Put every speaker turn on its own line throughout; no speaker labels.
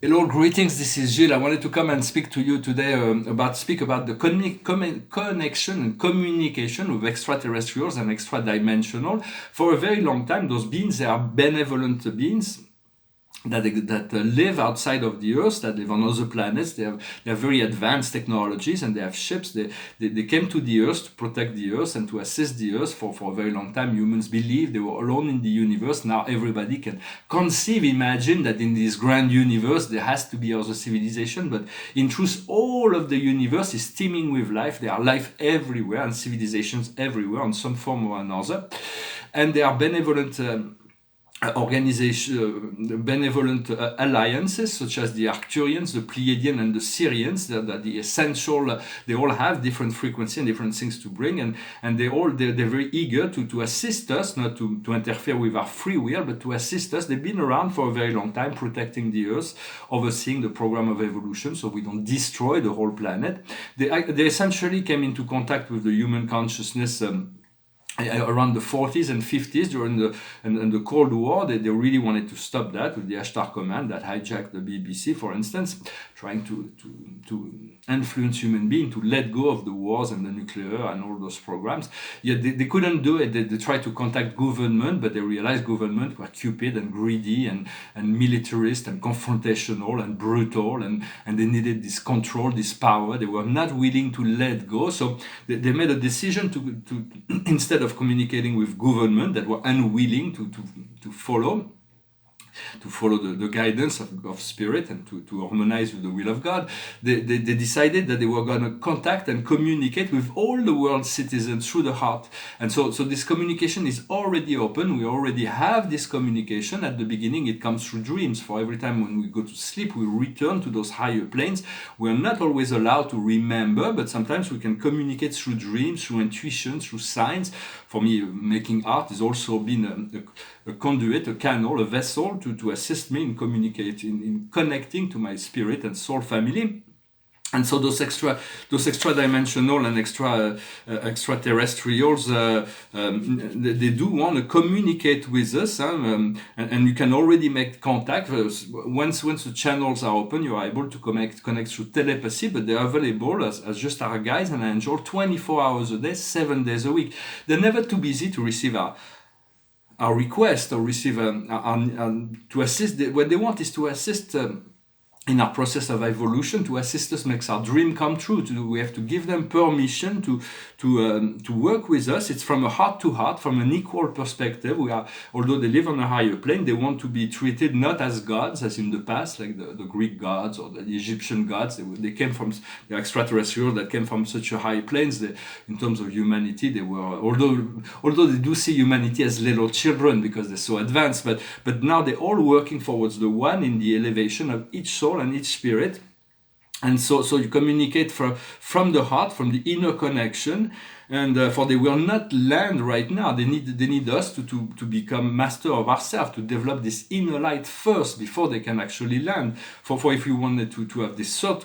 Hello, greetings. This is Gilles. I wanted to come and speak to you today about the connection and communication with extraterrestrials and extra-dimensional. For a very long time, those beings, they are benevolent beings that live outside of the Earth, that live on other planets. They have very advanced technologies, and they have ships. They came to the Earth to protect the Earth and to assist the Earth for a very long time. Humans believed they were alone in the universe. Now everybody can imagine that in this grand universe there has to be other civilization. But in truth, all of the universe is teeming with life. There are life everywhere and civilizations everywhere in some form or another. And they are benevolent. Benevolent alliances such as the Arcturians, the Pleiadian, and the Sirians. That the essential. They all have different frequency and different things to bring, and they're very eager to assist us, not to interfere with our free will, but to assist us. They've been around for a very long time, protecting the Earth, overseeing the program of evolution, so we don't destroy the whole planet. They essentially came into contact with the human consciousness. Around the 40s and 50s during the Cold War. They really wanted to stop that with the Ashtar Command that hijacked the BBC, for instance, trying to influence human beings to let go of the wars and the nuclear and all those programs. Yet they couldn't do it. They tried to contact government, but they realized government were cupid and greedy and militarist and confrontational and brutal, and they needed this control, this power. They were not willing to let go. So they made a decision to instead of communicating with government that were unwilling to follow the guidance of spirit and to harmonize with the will of God, they decided that they were going to contact and communicate with all the world's citizens through the heart. And so this communication is already open. We already have this communication. At the beginning, it comes through dreams. For every time when we go to sleep, we return to those higher planes. We're not always allowed to remember, but sometimes we can communicate through dreams, through intuition, through signs. For me, making art has also been a conduit, a channel, a vessel to assist me in communicating, in connecting to my spirit and soul family. And so those extra-dimensional and extraterrestrials, they do want to communicate with us, and you can already make contact. Once the channels are open, you are able to connect through telepathy, but they are available as just our guides and angels 24 hours a day, 7 days a week. They're never too busy to receive our request or receive to assist. What they want is to assist in our process of evolution, to assist us make our dream come true. We have to give them permission to work with us. It's from a heart to heart, from an equal perspective. Although they live on a higher plane, they want to be treated not as gods as in the past, like the Greek gods or the Egyptian gods. They came from the extraterrestrials that came from such a high planes. In terms of humanity, they were although they do see humanity as little children because they're so advanced, but now they're all working towards the one in the elevation of each soul and each spirit. And so you communicate from the heart, from the inner connection, and for they will not land right now. They need us to become master of ourselves, to develop this inner light first before they can actually land. For if you wanted to have this a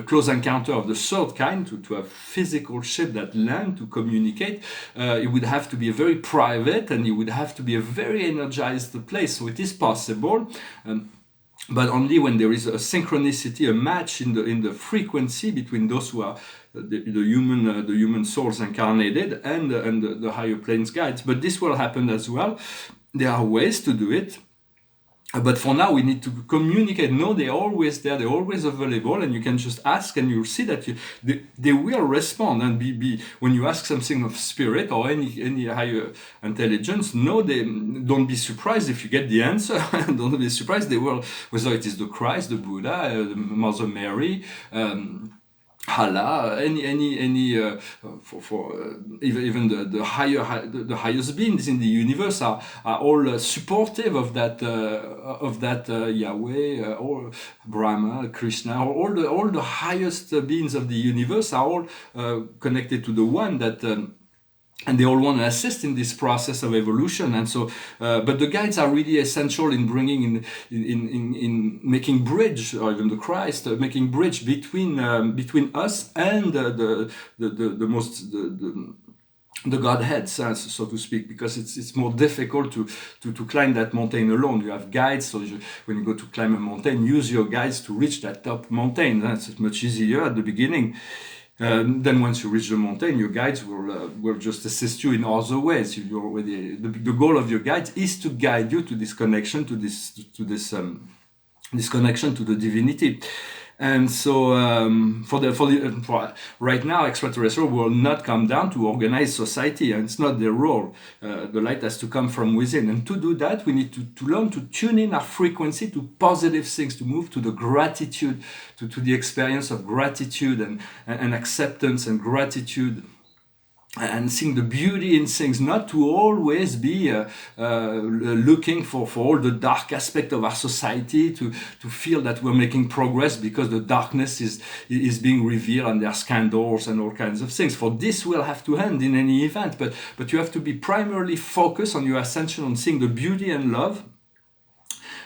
close encounter of the third kind, to have physical ship that land to communicate, it would have to be a very private, and it would have to be a very energized place. So it is possible. But only when there is a synchronicity, a match in the frequency between those who are the human souls incarnated and the higher planes guides. But this will happen as well. There are ways to do it. But for now, we need to communicate. No, they're always there. They're always available, and you can just ask, and you'll see that they will respond. And be when you ask something of spirit or any higher intelligence. No, they don't be surprised if you get the answer. Don't be surprised. They will, whether it is the Christ, the Buddha, the Mother Mary. Allah, even the highest beings in the universe are all supportive of that Yahweh or Brahma, Krishna, or all the highest beings of the universe are all connected to the one that. And they all want to assist in this process of evolution, and so, but the guides are really essential in bringing in making bridge, or even the Christ, making bridge between us and the the Godheads, so to speak, because it's more difficult to climb that mountain alone. You have guides, so when you go to climb a mountain, use your guides to reach that top mountain. It's much easier at the beginning. Then once you reach the mountain, your guides will just assist you in other ways. You're already, the goal of your guides is to guide you to this connection, to this connection to the divinity. And so for right now, extraterrestrial will not come down to organize society, and it's not their role. The light has to come from within, and to do that, we need to learn to tune in our frequency to positive things, to move to the gratitude, to the experience of gratitude and acceptance and gratitude. And seeing the beauty in things, not to always be looking for all the dark aspect of our society, to feel that we're making progress because the darkness is being revealed and there are scandals and all kinds of things. For this will have to end in any event, but you have to be primarily focused on your ascension, on seeing the beauty and love.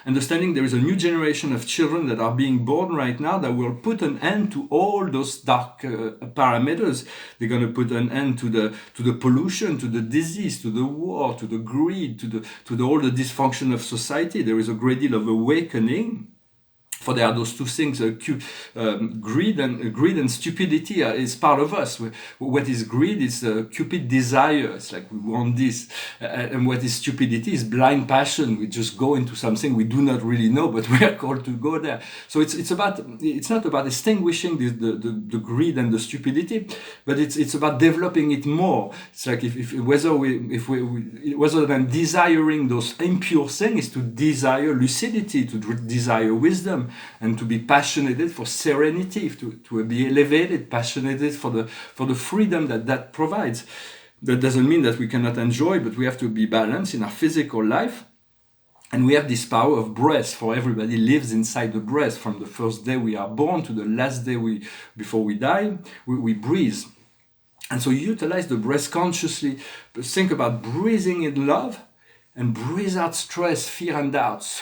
Understanding there is a new generation of children that are being born right now that will put an end to all those dark parameters. They're going to put an end to the pollution, to the disease, to the war, to the greed, to all the dysfunction of society. There is a great deal of awakening. For there are those two things, greed and stupidity is part of us. What is greed is cupid desire. It's like we want this. And what is stupidity is blind passion. We just go into something we do not really know, but we are called to go there. So it's not about extinguishing the greed and the stupidity, but it's about developing it more. It's like rather than desiring those impure things, is to desire lucidity, to desire wisdom, and to be passionate for serenity, to be elevated, passionate for the freedom that provides. That doesn't mean that we cannot enjoy, but we have to be balanced in our physical life. And we have this power of breath, for everybody lives inside the breath. From the first day we are born to the last day before we die, we breathe. And so you utilize the breath consciously. Think about breathing in love and breathe out stress, fear, and doubts.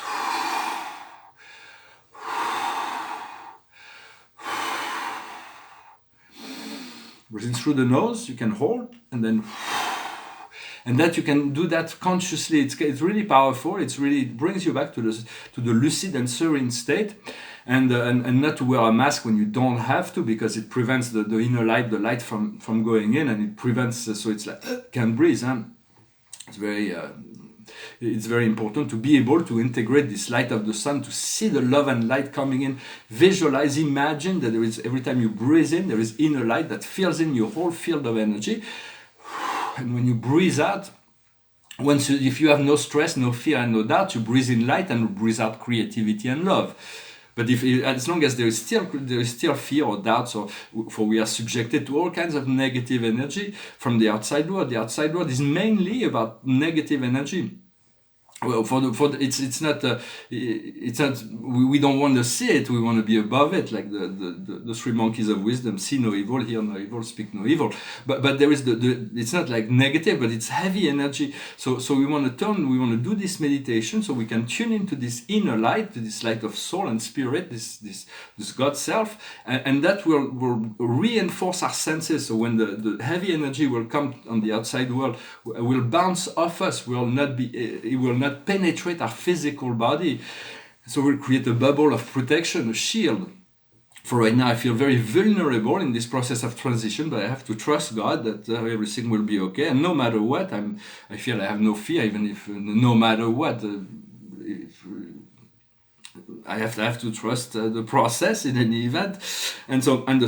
Breathing through the nose, you can hold, and then, and that you can do that consciously. It's really powerful. It brings you back to the lucid and serene state, and not to wear a mask when you don't have to, because it prevents the inner light, the light from going in, and it prevents. So it's like can't breathe. Huh? It's very important to be able to integrate this light of the sun, to see the love and light coming in. Visualize, imagine that there is, every time you breathe in, there is inner light that fills in your whole field of energy. And when you breathe out, if you have no stress, no fear, and no doubt, you breathe in light and breathe out creativity and love. But as long as there is still fear or doubts, for we are subjected to all kinds of negative energy from the outside world. The outside world is mainly about negative energy. Well, it's not. We don't want to see it. We want to be above it, like the three monkeys of wisdom: see no evil, hear no evil, speak no evil. But there is it's not like negative, but it's heavy energy. So we want to do this meditation, so we can tune into this inner light, to this light of soul and spirit, this God self, and that will reinforce our senses. So when the heavy energy will come on the outside world, will bounce off us. It will not penetrate our physical body. So we'll create a bubble of protection, a shield. For right now, I feel very vulnerable in this process of transition, but I have to trust God that everything will be okay. And no matter what, I feel I have no fear, even if no matter what, I have to trust the process in any event. And so, I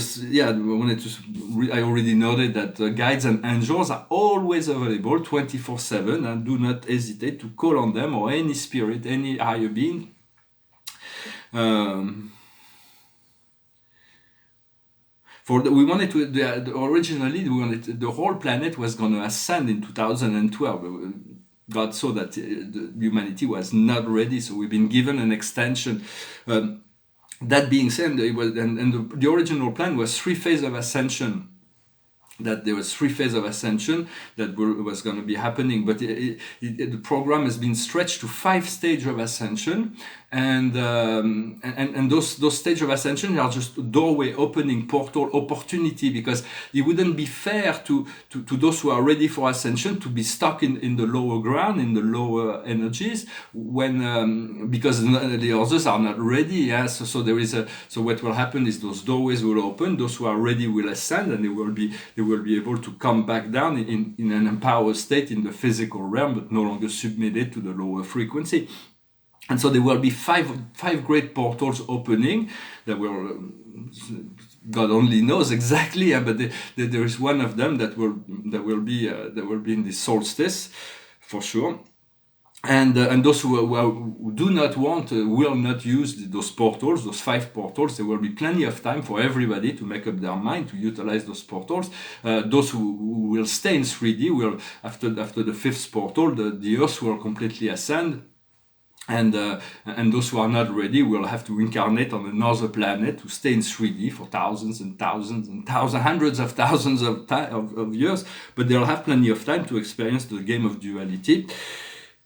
already noted that guides and angels are always available 24/7, and do not hesitate to call on them, or any spirit, any higher being. Originally the whole planet was going to ascend in 2012. God saw that humanity was not ready, so we've been given an extension. That being said, the original plan was 3 phases of ascension. that there was 3 phases of ascension that was going to be happening, but the program has been stretched to 5 stages of ascension, and those stages of ascension are just doorway opening, portal opportunity, because it wouldn't be fair to those who are ready for ascension to be stuck in the lower ground, in the lower energies, when because the others are not ready. Yeah, so there is so what will happen is those doorways will open, those who are ready will ascend, and they will be able to come back down in an empowered state in the physical realm, but no longer submitted to the lower frequency. And so there will be five great portals opening that will, God only knows exactly, but there is one of them that will be in the solstice for sure. And those who do not want will not use those portals, those 5 portals. There will be plenty of time for everybody to make up their mind to utilize those portals. Those who will stay in 3D will, after the 5th portal, the Earth will completely ascend. And those who are not ready will have to incarnate on another planet to stay in 3D for thousands and thousands and thousands, hundreds of thousands of years. But they'll have plenty of time to experience the game of duality.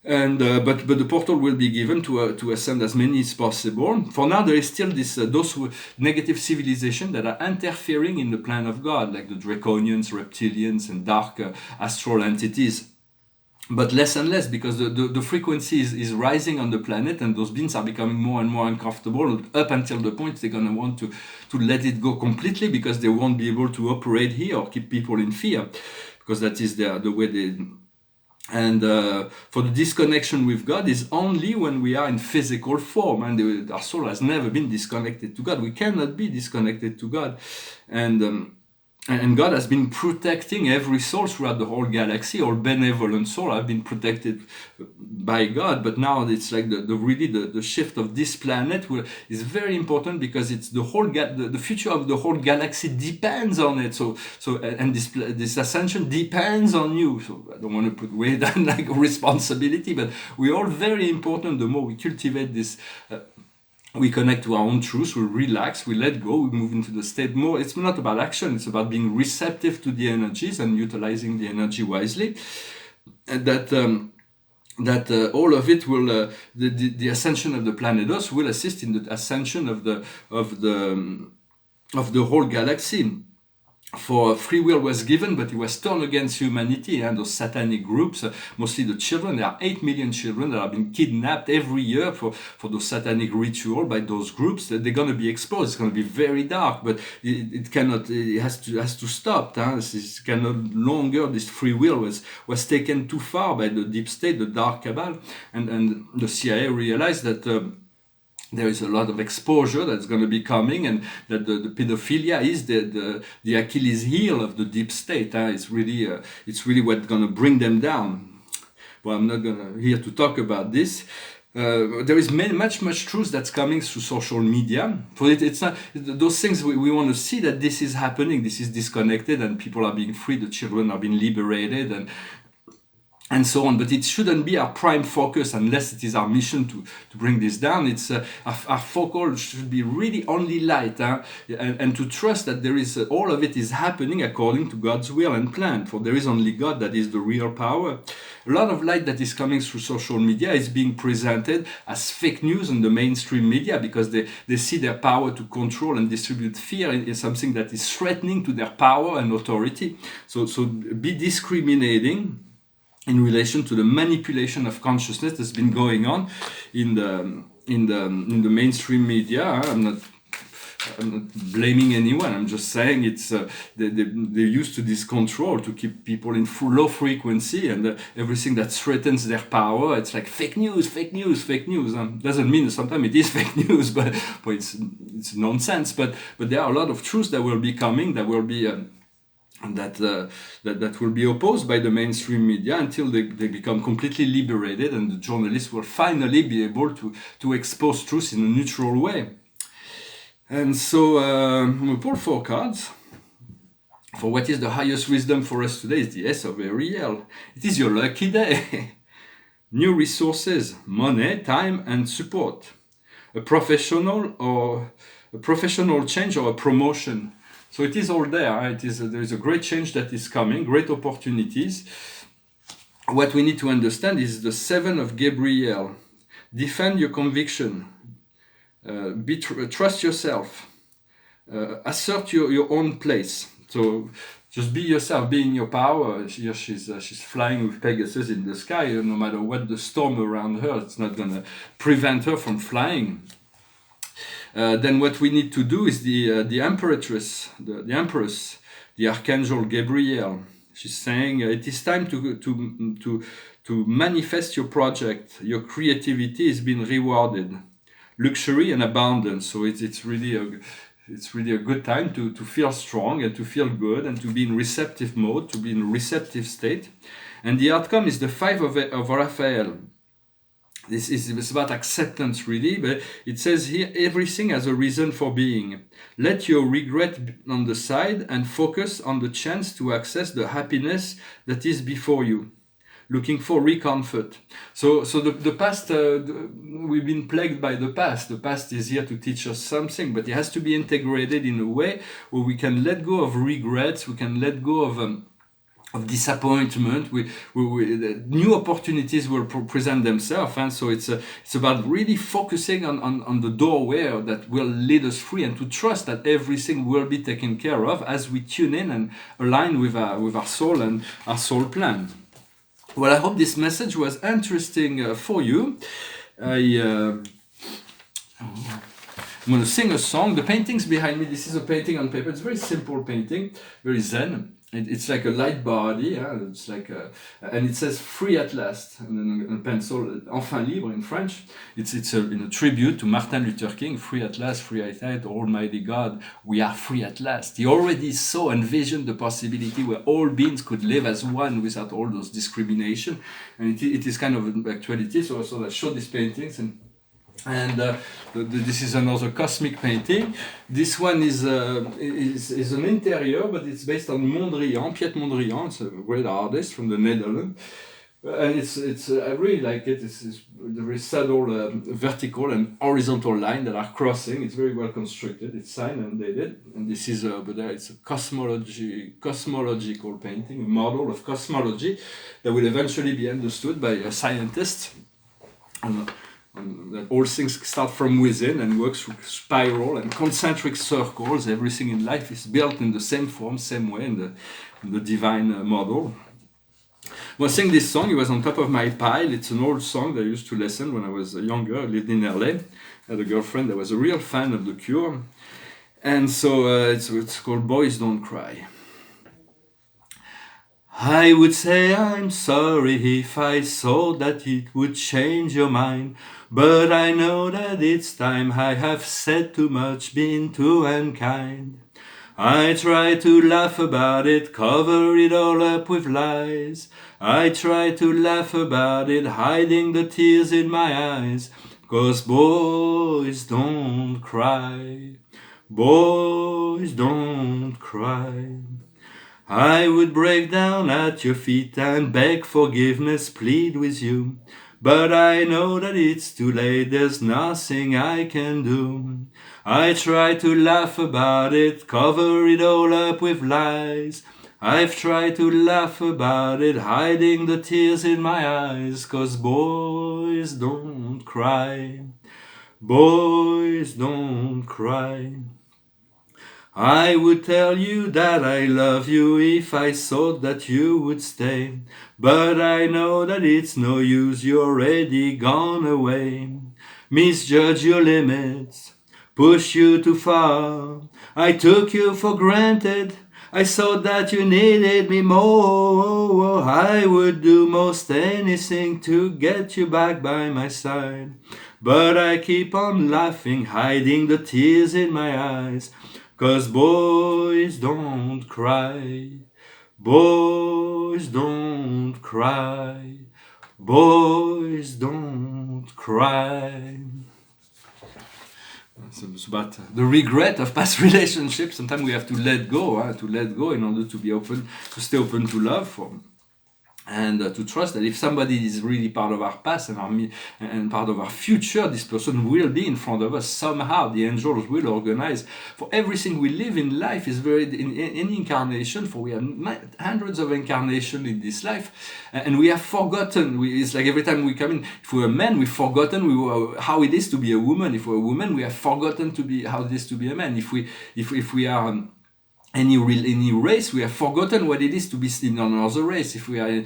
And but the portal will be given to ascend as many as possible. For now, there is still those negative civilization that are interfering in the plan of God, like the draconians, reptilians, and dark astral entities. But less and less, because the frequency is rising on the planet, and those beings are becoming more and more uncomfortable up until the point they're going to want to let it go completely, because they won't be able to operate here or keep people in fear, because that is the way they... And for the disconnection with God is only when we are in physical form, and our soul has never been disconnected to God. We cannot be disconnected to God, and God has been protecting every soul throughout the whole galaxy. All benevolent souls have been protected by God, but now it's like the shift of this planet is very important, because it's the whole the future of the whole galaxy depends on it. So and this ascension depends on you. So I don't want to put weight on like responsibility, but we're all very important. The more we cultivate this. We connect to our own truth, we relax, we let go, we move into the state more. It's not about action, it's about being receptive to the energies and utilizing the energy wisely. And that all of it will, the ascension of the planet Earth will assist in the ascension of the whole galaxy. For free will was given, but it was turned against humanity, and those satanic groups, mostly the children. There are 8 million children that have been kidnapped every year for those satanic ritual by those groups. They're going to be exposed. It's going to be very dark, but it cannot. It has to stop. This cannot longer. This free will was taken too far by the deep state, the dark cabal, and the CIA realized that. There is a lot of exposure that's going to be coming, and that the pedophilia is the Achilles heel of the deep state. It's really what's going to bring them down. Well, I'm not here to talk about this. There is much truth that's coming through social media. For it's not those things we want to see that this is happening. This is disconnected, and people are being free. The children are being liberated, and so on. But it shouldn't be our prime focus unless it is our mission to bring this down. It's our focus should be really only light, and to trust that there is all of it is happening according to God's will and plan. For there is only God that is the real power. A lot of light that is coming through social media is being presented as fake news in the mainstream media, because they see their power to control and distribute fear is something that is threatening to their power and authority. So be discriminating in relation to the manipulation of consciousness that's been going on in the mainstream media. I'm not blaming anyone. I'm just saying it's they're used to this control to keep people in low frequency, and everything that threatens their power, it's like fake news. Doesn't mean sometimes it is fake news, but it's nonsense. But there are a lot of truths that will be coming, that will be. That will be opposed by the mainstream media until they become completely liberated, and the journalists will finally be able to expose truth in a neutral way. And so I'm going to pull 4 cards. For what is the highest wisdom for us today is the Ace of Ariel. It is your lucky day. New resources, money, time, and support. A professional change or a promotion. So it is all there. There is a great change that is coming, great opportunities. What we need to understand is the 7 of Gabriel. Defend your conviction. Trust yourself. Assert your own place. So just be yourself, be in your power. Here she's flying with Pegasus in the sky. No matter what the storm around her, it's not going to prevent her from flying. Then what we need to do is the Empress, the Archangel Gabriel. She's saying it is time to manifest your project. Your creativity is being rewarded. Luxury and abundance. So it's really a good time to feel strong and to feel good and to be in receptive mode, to be in receptive state. And the outcome is the 5 of Raphael. This is about acceptance, really, but it says here, everything has a reason for being. Let your regret on the side and focus on the chance to access the happiness that is before you. Looking for recomfort. So the past, we've been plagued by the past. The past is here to teach us something, but it has to be integrated in a way where we can let go of regrets, we can let go of disappointment. New opportunities will present themselves, and so it's about really focusing on the doorway that will lead us free, and to trust that everything will be taken care of as we tune in and align with our soul and our soul plan. Well, I hope this message was interesting for you. I'm going to sing a song. The paintings behind me, this is a painting on paper. It's a very simple painting, very zen. It's like a light body, it's like and it says "Free at last," and then a pencil, "Enfin libre" in French. It's in a tribute to Martin Luther King. Free at last, free at last, Almighty God, we are free at last. He already saw, envisioned the possibility where all beings could live as one without all those discrimination, and it is kind of an actuality. So I showed these paintings and this is another cosmic painting. This one is an interior, but it's based on Mondrian, Piet Mondrian. It's a great artist from the Netherlands, and I really like it. It's the very subtle vertical and horizontal line that are crossing. It's very well constructed. It's signed and dated, and this is it's a cosmological painting, a model of cosmology that will eventually be understood by a scientist. That all things start from within and work through spiral and concentric circles. Everything in life is built in the same form, same way, in the divine model. When I sang this song, it was on top of my pile. It's an old song that I used to listen when I was younger. I lived in LA. I had a girlfriend that was a real fan of The Cure. And so it's called Boys Don't Cry. I would say I'm sorry if I thought that it would change your mind, but I know that it's time. I have said too much, been too unkind. I try to laugh about it, cover it all up with lies. I try to laugh about it, hiding the tears in my eyes. 'Cause boys don't cry, boys don't cry. I would break down at your feet and beg forgiveness, plead with you. But I know that it's too late, there's nothing I can do. I try to laugh about it, cover it all up with lies. I've tried to laugh about it, hiding the tears in my eyes. 'Cause boys don't cry, boys don't cry. I would tell you that I love you if I thought that you would stay. But I know that it's no use, you're already gone away. Misjudge your limits, push you too far. I took you for granted, I thought that you needed me more. I would do most anything to get you back by my side. But I keep on laughing, hiding the tears in my eyes. 'Cause boys don't cry, boys don't cry, boys don't cry. It's about the regret of past relationships. Sometimes we have to let go in order to be open, to stay open to love. and to trust that if somebody is really part of our past and part of our future, this person will be in front of us somehow. The angels will organize for everything we live in life. Is very in any incarnation, for we have hundreds of incarnations in this life, and we have forgotten. It's like every time we come in, if we're a man, we've forgotten how it is to be a woman. If we're a woman, we have forgotten how it is to be a man. If we are any race, we have forgotten what it is to be in another race. If we are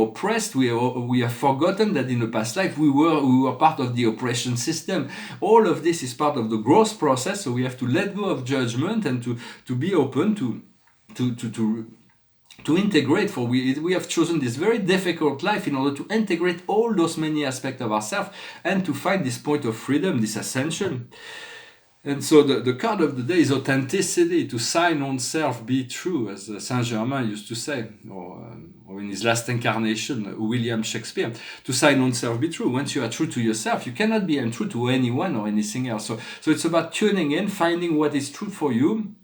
oppressed, we have forgotten that in the past life we were part of the oppression system. All of this is part of the growth process. So we have to let go of judgment and to be open to integrate. For we have chosen this very difficult life in order to integrate all those many aspects of ourselves and to find this point of freedom, this ascension. And so the card of the day is authenticity, to sign on self, be true, as Saint Germain used to say, or in his last incarnation, William Shakespeare, to sign on self, be true. Once you are true to yourself, you cannot be untrue to anyone or anything else. So it's about tuning in, finding what is true for you,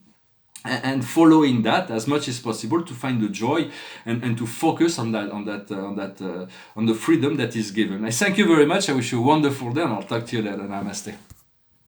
and following that as much as possible to find the joy and to focus on the freedom that is given. I thank you very much. I wish you a wonderful day, and I'll talk to you later. Namaste.